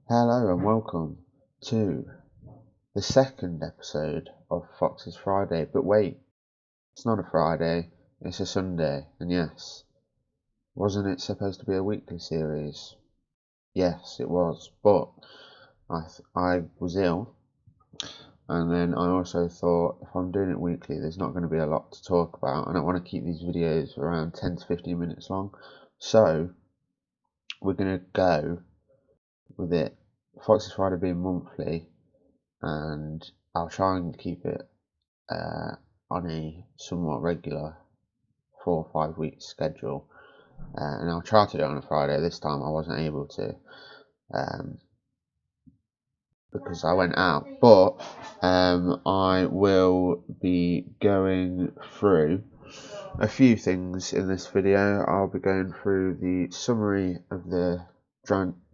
Hello and welcome to the second episode of Fox's Friday. But wait, it's not a Friday, it's a Sunday. And yes, wasn't it supposed to be a weekly series? Yes, it was. But I was ill, and then I also thought if I'm doing it weekly, there's not going to be a lot to talk about. I don't want to keep these videos around 10 to 15 minutes long. So we're going to go with it. Fox's Friday being monthly, and I'll try and keep it on a somewhat regular 4 or 5 week schedule, and I'll try to do it on a Friday. This time I wasn't able to because I went out, but I will be going through a few things in this video. I'll be going through the summary of the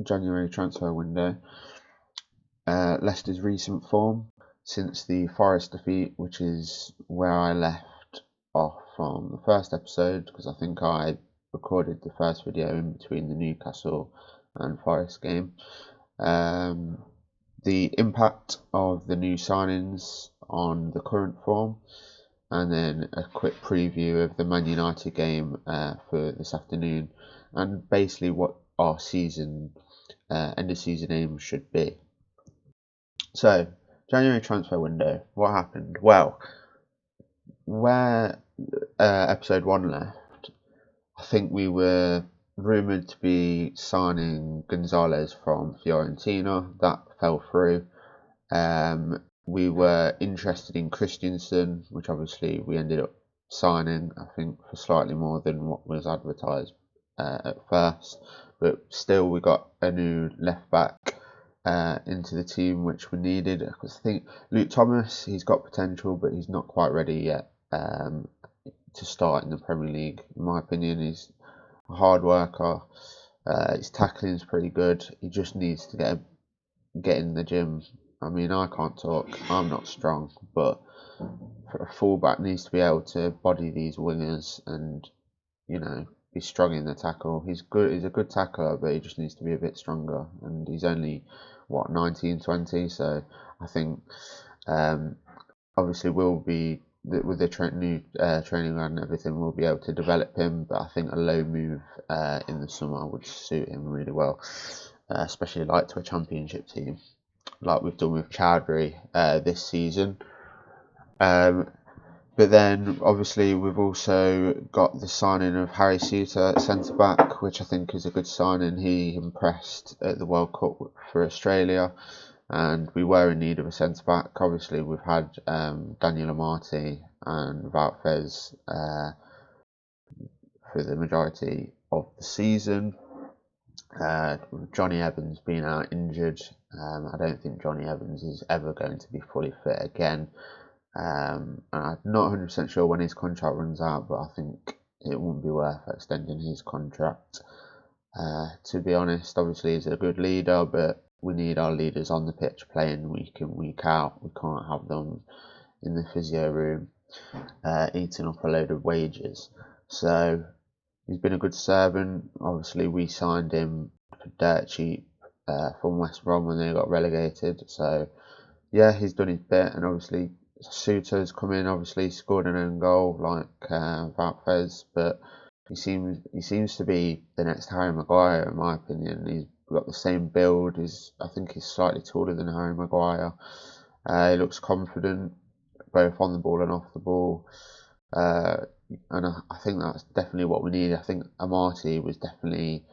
January transfer window, Leicester's recent form since the Forest defeat, which is where I left off from the first episode, because I think I recorded the first video in between the Newcastle and Forest game. The impact of the new signings on the current form, and then a quick preview of the Man United game for this afternoon, and basically what our end of season aim should be. So, January transfer window, what happened? Well, where episode 1 left, I think we were rumoured to be signing Gonzalez from Fiorentina. That fell through. We were interested in Christensen, which obviously we ended up signing, I think, for slightly more than what was advertised at first. But still, we got a new left back into the team, which we needed. I think Luke Thomas, he's got potential, but he's not quite ready yet to start in the Premier League. In my opinion, he's a hard worker. His tackling is pretty good. He just needs to get in the gym. I mean, I can't talk. I'm not strong, but a fullback needs to be able to body these wingers and, be strong in the tackle. He's good. He's a good tackler, but he just needs to be a bit stronger. And he's only 19, 20. So I think obviously we'll be with the new training ground and everything. We'll be able to develop him. But I think a low move in the summer would suit him really well, especially like to a championship team, like we've done with Chowdhury this season. But then, obviously, we've also got the signing of Harry Souttar at centre-back, which I think is a good signing. He impressed at the World Cup for Australia, and we were in need of a centre-back. Obviously, we've had Daniel Amati and Wout Faes for the majority of the season. Johnny Evans being out injured, I don't think Johnny Evans is ever going to be fully fit again. I'm not 100% sure when his contract runs out, but I think it wouldn't be worth extending his contract. To be honest, obviously he's a good leader, but we need our leaders on the pitch playing week in, week out. We can't have them in the physio room eating up a load of wages. So he's been a good servant. Obviously, we signed him for dirt cheap from West Brom when they got relegated. So yeah, he's done his bit, and obviously Souttar's come in, obviously scored an own goal like Wout Faes, but he seems to be the next Harry Maguire in my opinion. He's got the same build. I think he's slightly taller than Harry Maguire. He looks confident both on the ball and off the ball, and I think that's definitely what we need. I think Amati was definitely.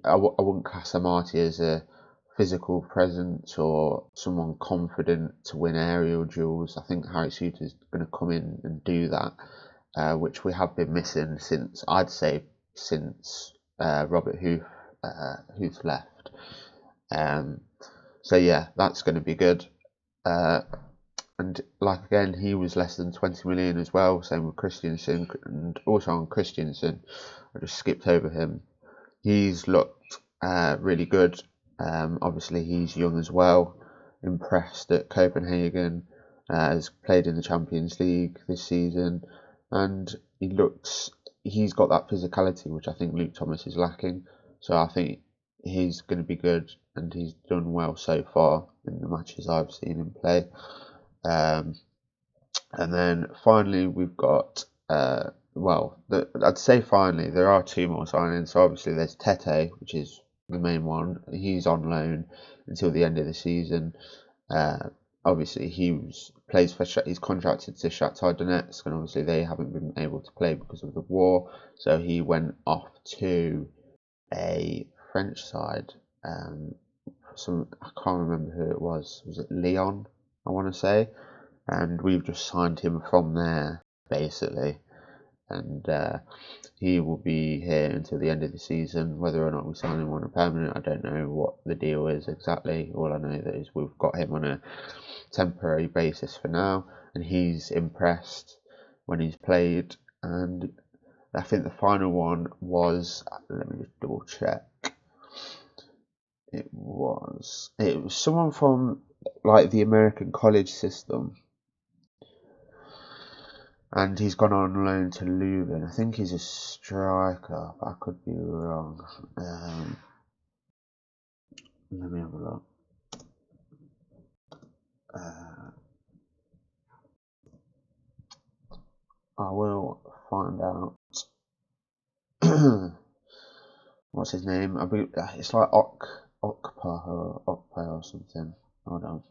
I wouldn't class Amati as a physical presence or someone confident to win aerial duels. I think Harry Souttar is going to come in and do that, which we have been missing since Robert Huth left. So yeah, that's going to be good. And like again, he was less than 20 million as well. Same with Christensen, and also on Christensen, I just skipped over him. He's looked really good. Obviously, he's young as well. Impressed at Copenhagen. Has played in the Champions League this season, and he's got that physicality which I think Luke Thomas is lacking. So I think he's going to be good, and he's done well so far in the matches I've seen him play. And then finally we've got I'd say finally there are two more signings. So obviously there's Tete, which is the main one. He's on loan until the end of the season. Obviously he's contracted to Shakhtar Donetsk, and obviously they haven't been able to play because of the war. So he went off to a French side. I can't remember who it was. Was it Lyon? I want to say. And we've just signed him from there, basically. And he will be here until the end of the season. Whether or not we sign him on a permanent, I don't know what the deal is exactly. All I know is we've got him on a temporary basis for now, and he's impressed when he's played. And I think the final one was, let me just double check. It was someone from like the American college system. And he's gone on loan to Leuven. I think he's a striker, but I could be wrong. Let me have a look. I will find out. What's his name? It's like Okpa or something. Hold on.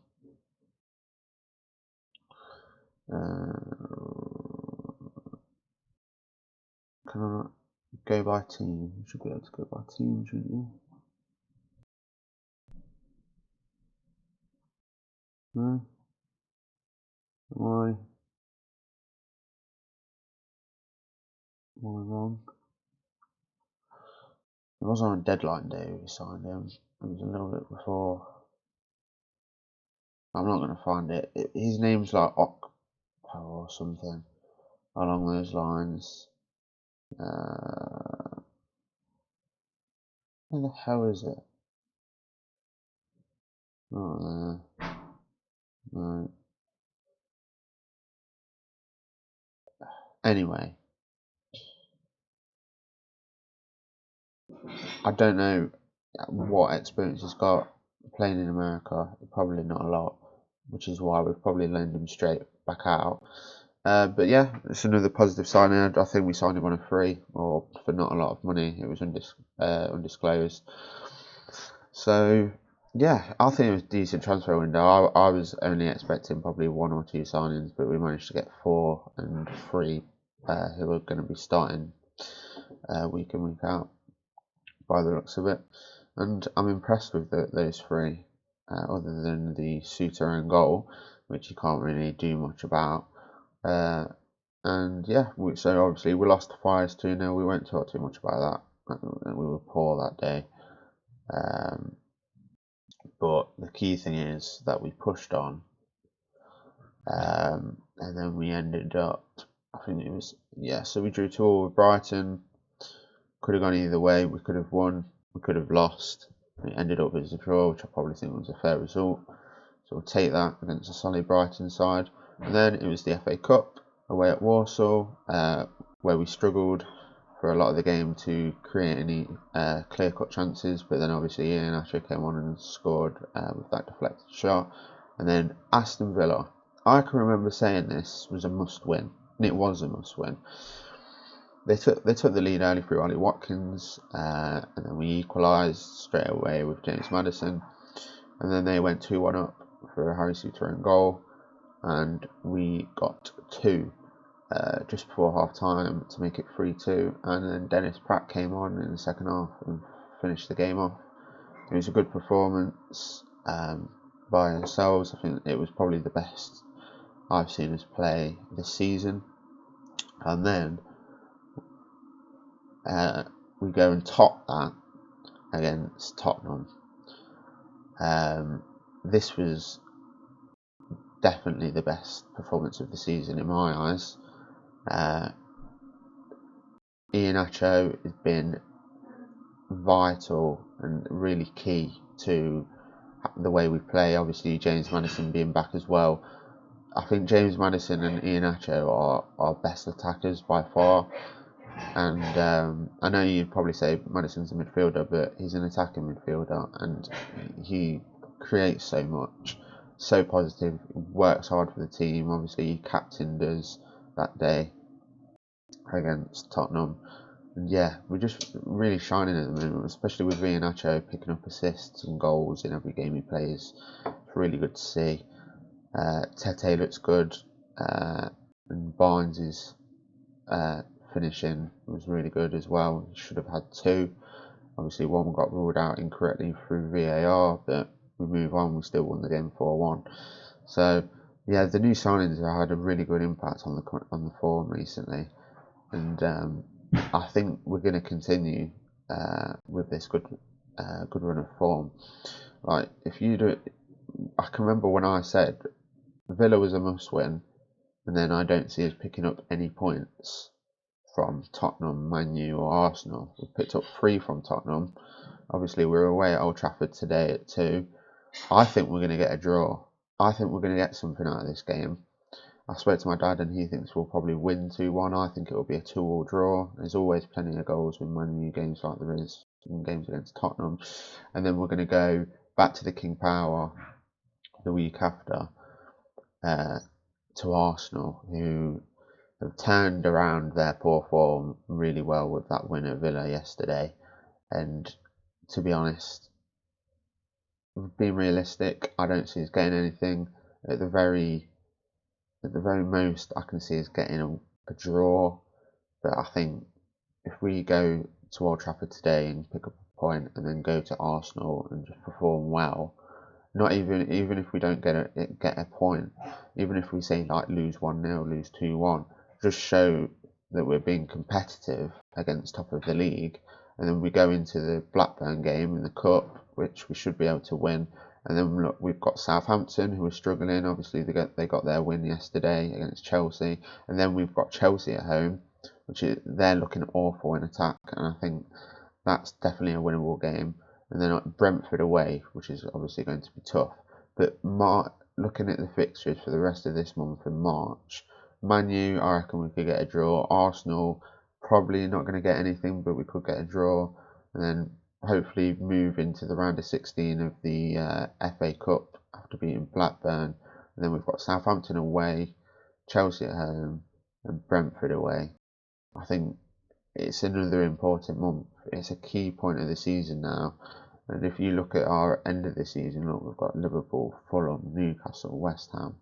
Can I go by team? You should be able to go by team, shouldn't you? No? Why? Am I wrong? It was on a deadline day we signed him. It was a little bit before. I'm not going to find it. His name's like Okpa or something along those lines. Where the hell is it? Oh, no. Anyway, I don't know what experience he's got playing in America. Probably not a lot, which is why we've probably loaned him straight back out. But yeah, it's another positive signing. I think we signed him on a free or for not a lot of money. It was undisclosed. So yeah, I think it was a decent transfer window. I was only expecting probably one or two signings, but we managed to get 4 and 3 who are going to be starting week in, week out by the looks of it. And I'm impressed with those 3, other than the Suter and goal, which you can't really do much about. And yeah, so obviously we lost to Fires 2-0. We won't talk too much about that. We were poor that day. But the key thing is that we pushed on, and then we ended up, I think it was, so we drew 2-2 with Brighton. Could have gone either way. We could have won, we could have lost. It ended up as a draw, which I probably think was a fair result. So we'll take that against a solid Brighton side. And then it was the FA Cup away at Warsaw, where we struggled for a lot of the game to create any clear-cut chances, but then obviously Iheanacho came on and scored with that deflected shot. And then Aston Villa, I can remember saying this was a must-win, and it was a must-win. They took the lead early through Ollie Watkins, and then we equalised straight away with James Maddison, and then they went 2-1 up for a Harry Suter in goal, and we got 2 just before half time to make it 3-2, and then Dennis Pratt came on in the second half and finished the game off. It was a good performance by ourselves. I think it was probably the best I've seen us play this season. And then we go and top that against Tottenham. This was definitely the best performance of the season in my eyes. Iheanacho has been vital and really key to the way we play. Obviously, James Maddison being back as well. I think James Maddison and Iheanacho are our best attackers by far. And I know you'd probably say Maddison's a midfielder, but he's an attacking midfielder, and he creates so much, so positive, works hard for the team. Obviously, he captained us that day against Tottenham. And yeah, we're just really shining at the moment, especially with Iheanacho picking up assists and goals in every game he plays. It's really good to see. Tete looks good, and Barnes is finishing was really good as well. He should have had two. Obviously, one got ruled out incorrectly through VAR, but we move on. We still won the game 4-1. So yeah, the new signings have had a really good impact on the form recently, and I think we're going to continue with this good run of form. Like if you do, I can remember when I said Villa was a must-win, and then I don't see us picking up any points from Tottenham, Man U or Arsenal. We picked up 3 from Tottenham. Obviously, we're away at Old Trafford today at 2. I think we're going to get a draw. I think we're going to get something out of this game. I spoke to my dad and he thinks we'll probably win 2-1. I think it will be a 2-2 draw. There's always plenty of goals in Man U games like there is in games against Tottenham. And then we're going to go back to the King Power the week after to Arsenal, who have turned around their poor form really well with that win at Villa yesterday. And to be honest, being realistic, I don't see us getting anything. At the very most, I can see us getting a draw. But I think if we go to Old Trafford today and pick up a point, and then go to Arsenal and just perform well, not even if we don't get a point, even if we say like lose 1-0, lose 2-1, just show that we're being competitive against top of the league, and then we go into the Blackburn game in the cup, which we should be able to win. And then look, we've got Southampton who are struggling. Obviously, they got their win yesterday against Chelsea, and then we've got Chelsea at home, they're looking awful in attack, and I think that's definitely a winnable game. And then Brentford away, which is obviously going to be tough. But looking at the fixtures for the rest of this month in March, Man U, I reckon we could get a draw. Arsenal, probably not going to get anything, but we could get a draw. And then hopefully move into the round of 16 of the FA Cup after beating Blackburn. And then we've got Southampton away, Chelsea at home, and Brentford away. I think it's another important month. It's a key point of the season now. And if you look at our end of the season, look, we've got Liverpool, Fulham, Newcastle, West Ham,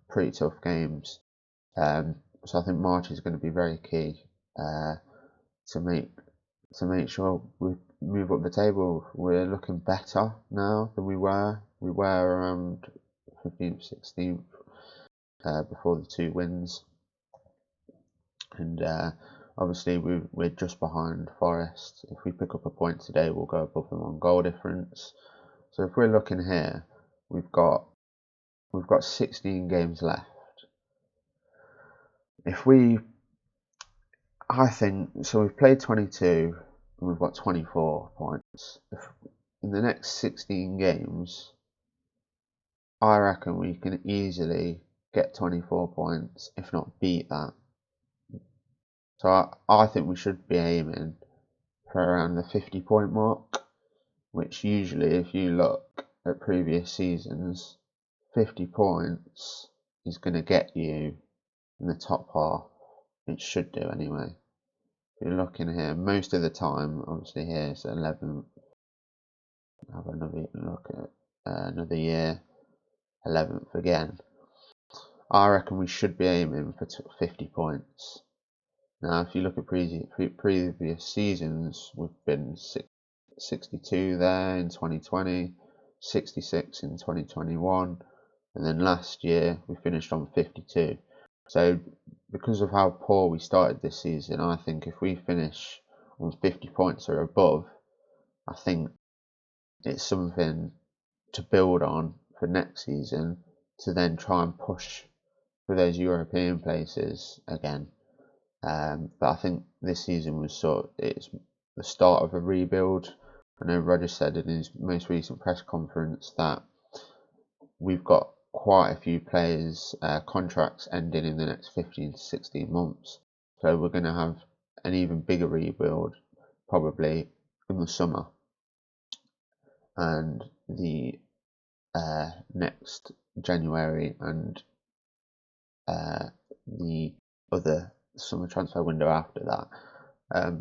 pretty tough games. So I think March is going to be very key to make sure we move up the table. We're looking better now than we were. We were around 15th, 16th before the 2 wins, and obviously we're just behind Forest. If we pick up a point today, we'll go above them on goal difference. So if we're looking here, we've got 16 games left. I think so. We've played 22 and we've got 24 points. In the next 16 games, I reckon we can easily get 24 points, if not beat that. So I think we should be aiming for around the 50-point mark, which usually, if you look at previous seasons, 50 points is going to get you in the top half. It should do anyway. If you're looking here, most of the time, obviously here it's 11th. Have another look at another year, 11th again. I reckon we should be aiming for 50 points. Now, if you look at previous seasons, we've been 62 there in 2020, 66 in 2021, and then last year we finished on 52. So because of how poor we started this season, I think if we finish on 50 points or above, I think it's something to build on for next season to then try and push for those European places again. But I think this season it's the start of a rebuild. I know Roger said in his most recent press conference that we've got quite a few players' contracts ending in the next 15 to 16 months. So we're going to have an even bigger rebuild probably in the summer, and the next January and the other summer transfer window after that.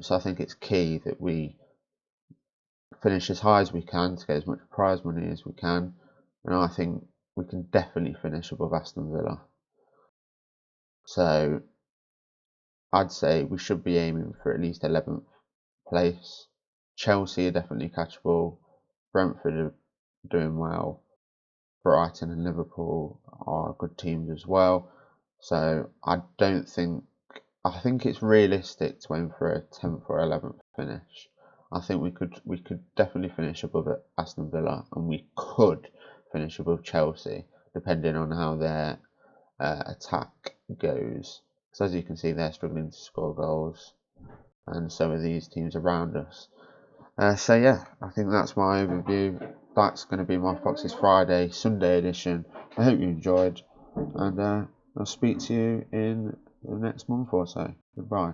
So I think it's key that we finish as high as we can to get as much prize money as we can, and I think we can definitely finish above Aston Villa. So I'd say we should be aiming for at least 11th place. Chelsea are definitely catchable. Brentford are doing well. Brighton and Liverpool are good teams as well. So I think it's realistic to aim for a 10th or 11th finish. I think we could definitely finish above Aston Villa, and we could finish above Chelsea, depending on how their attack goes. So as you can see, they're struggling to score goals, and so are these teams around us. So yeah, I think that's my overview. That's going to be my Foxes Friday Sunday edition. I hope you enjoyed, and I'll speak to you in the next month or so. Goodbye.